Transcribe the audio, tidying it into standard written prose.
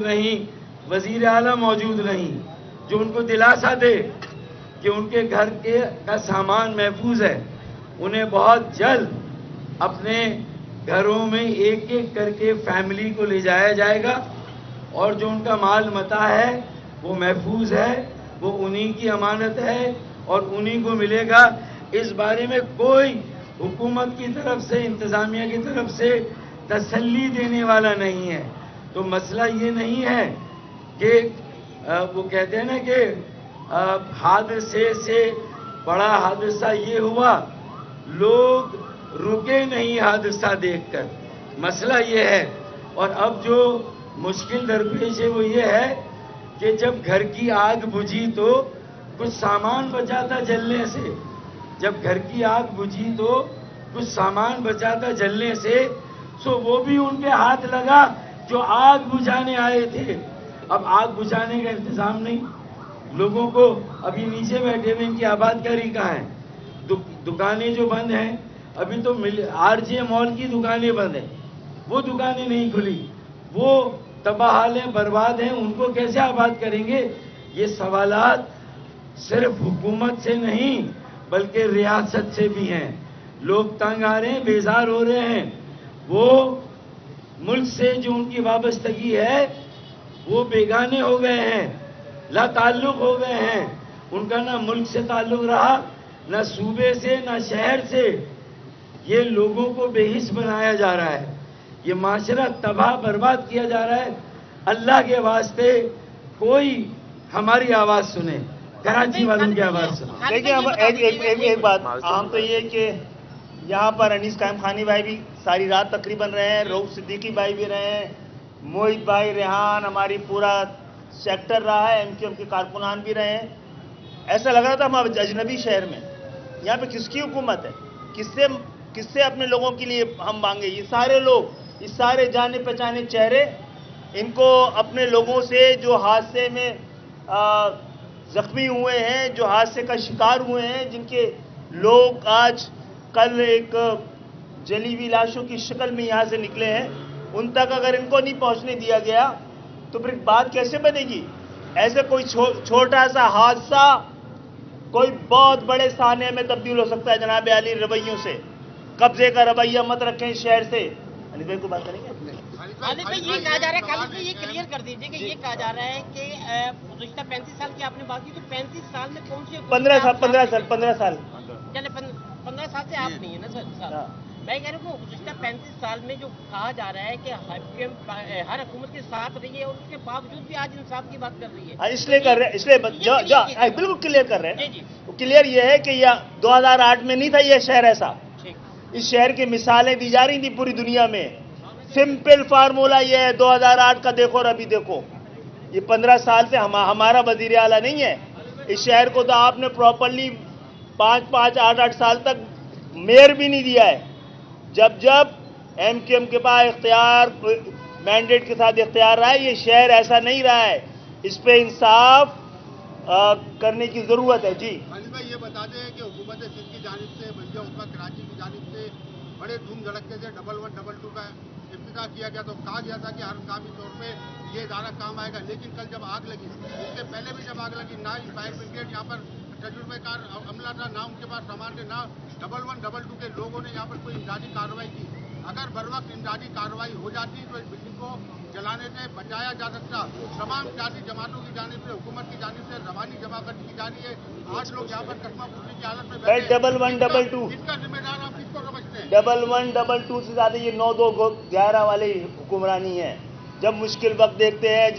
نہیں، وزیر اعلیٰ موجود نہیں جو ان کو دلاسا دے کہ ان کے گھر کا سامان محفوظ ہے. انہیں بہت جلد اپنے گھروں میں ایک ایک کر کے فیملی کو لے جایا جائے گا اور جو ان کا مال متاع ہے وہ محفوظ ہے، وہ انہی کی امانت ہے اور انہی کو ملے گا. اس بارے میں کوئی حکومت کی طرف سے، انتظامیہ کی طرف سے تسلی دینے والا نہیں ہے. تو مسئلہ یہ نہیں ہے کہ وہ کہتے ہیں نا کہ حادثے سے بڑا حادثہ یہ ہوا، لوگ رکے نہیں حادثہ دیکھ کر. مسئلہ یہ ہے. اور اب جو مشکل درپیش ہے وہ یہ ہے کہ جب گھر کی آگ بجھی تو کچھ سامان بچا تھا جلنے سے. جب گھر کی آگ بجھی تو کچھ سامان بچا تھا جلنے سے، سو وہ بھی ان کے ہاتھ لگا جو آگ بجھانے آئے تھے. اب آگ بجھانے کا انتظام نہیں لوگوں کو. ابھی نیچے بیٹھے ہوئے ان کی آباد کاری کہاں ہے؟ دکانیں جو بند ہیں، ابھی تو آر جے مال کی دکانیں بند ہیں، وہ دکانیں نہیں کھلی، وہ تباہ حال ہیں، برباد ہیں. ان کو کیسے آباد کریں گے؟ یہ سوالات صرف حکومت سے نہیں بلکہ ریاست سے بھی ہیں. لوگ تنگ آ رہے ہیں، بیزار ہو رہے ہیں. وہ ملک سے جو ان کی وابستگی ہے وہ بیگانے ہو گئے ہیں، لا تعلق ہو گئے ہیں. ان کا نہ ملک سے تعلق رہا، نہ صوبے سے، نہ شہر سے. یہ لوگوں کو بے حس بنایا جا رہا ہے، یہ معاشرہ تباہ برباد کیا جا رہا ہے. اللہ کے واسطے کوئی ہماری آواز سنے، کراچی والوں کی آواز سنے. دیکھیں ایک بات عام تو یہ کہ یہاں پر انیس قائم خانی بھائی بھی ساری رات تقریباً رہے ہیں، رؤف صدیقی بھائی بھی رہے ہیں، موہت بھائی، ریحان، ہماری پورا سیکٹر رہا ہے، ایم کیو ایم کے کارکنان بھی رہے ہیں. ایسا لگ رہا تھا ہم اجنبی شہر میں. یہاں پہ کس کی حکومت ہے؟ کس سے اپنے لوگوں کے لیے ہم مانگے؟ یہ سارے لوگ، یہ سارے جانے پہچانے چہرے، ان کو اپنے لوگوں سے جو حادثے میں زخمی ہوئے ہیں، جو حادثے کا شکار ہوئے ہیں، جن کے لوگ آج کل ایک جلی ہوئی لاشوں کی شکل میں یہاں سے نکلے ہیں، ان تک اگر ان کو نہیں پہنچنے دیا گیا تو پھر بات کیسے بنے گی؟ ایسے کوئی چھوٹا سا حادثہ کوئی بہت بڑے سانحے میں تبدیل ہو سکتا ہے. جناب عالی رویوں سے، قبضے کا رویہ مت رکھیں اس شہر سے. علی بھائی کو بات کریں گے؟ خالد بھائی یہ کہا جا رہا ہے، خالد بھائی یہ کلیئر کر دیجئے کہ یہ کہا جا رہا ہے کہ گزشتہ 35 سال کی آپ نے بات کی تو 35 سال میں کون سی 15 سال چلے 15 سال سے آپ نہیں ہے نا سر. میں کہہ رہا ہوں کہ گزشتہ 35 سال میں جو کہا جا رہا ہے کہ ہر حکومت کے ساتھ رہی ہے اور اس کے باوجود بھی آج انصاف کی بات کر رہی ہے. اس لیے کر رہے ہیں، اس لیے بالکل کلیئر کر رہے ہیں. کلیئر یہ ہے کہ یہ 2008 میں نہیں تھا یہ شہر ایسا. اس شہر کی مثالیں دی جا رہی تھی پوری دنیا میں. سمپل فارمولا یہ ہے، 2008 کا دیکھو اور ابھی دیکھو. یہ 15 سال سے ہمارا وزیر اعلیٰ نہیں ہے. اس شہر کو تو آپ نے پراپرلی 8 سال تک میئر بھی نہیں دیا ہے. جب ایم کیو ایم کے پاس اختیار، مینڈیٹ کے ساتھ اختیار رہا ہے، یہ شہر ایسا نہیں رہا ہے. اس پہ انصاف کرنے کی ضرورت ہے. جی خالد بھائی یہ بتا دیں کہ حکومت سندھ کی جانب سے، بلدیہ عظمیٰ کراچی کی جانب سے بڑے دھوم دھڑکے سے 1112 کا افتتاح کیا گیا، تو کہا گیا تھا کہ ہر کامی طور پہ یہ ادارہ کام آئے گا. لیکن کل جب آگ لگی، اس سے پہلے بھی جب آگ لگی، نہ فائر بریگیڈ یہاں پر تجربے کار عملہ تھا، نہ ان کے پاس سامان تھے، نہ 1112 کے لوگوں نے یہاں پر کوئی امدادی کارروائی کی. اگر بر وقت امدادی کارروائی ہو جاتی تو اس بلڈنگ کو جلانے سے بچایا جا سکتا. تمام سیاسی جماعتوں کی جانب سے، حکومت کی جانب سے روانی جمع کی جا رہی ہے. 8 لوگ یہاں پر کسمہ پوچھنے کی حالت میں بیٹھے ہیں. 1112 اس کا ذمہ دار آپ کس کو سمجھتے ہیں؟ 1112 سے زیادہ یہ 9211 والے حکمرانی ہے. جب مشکل وقت دیکھتے ہیں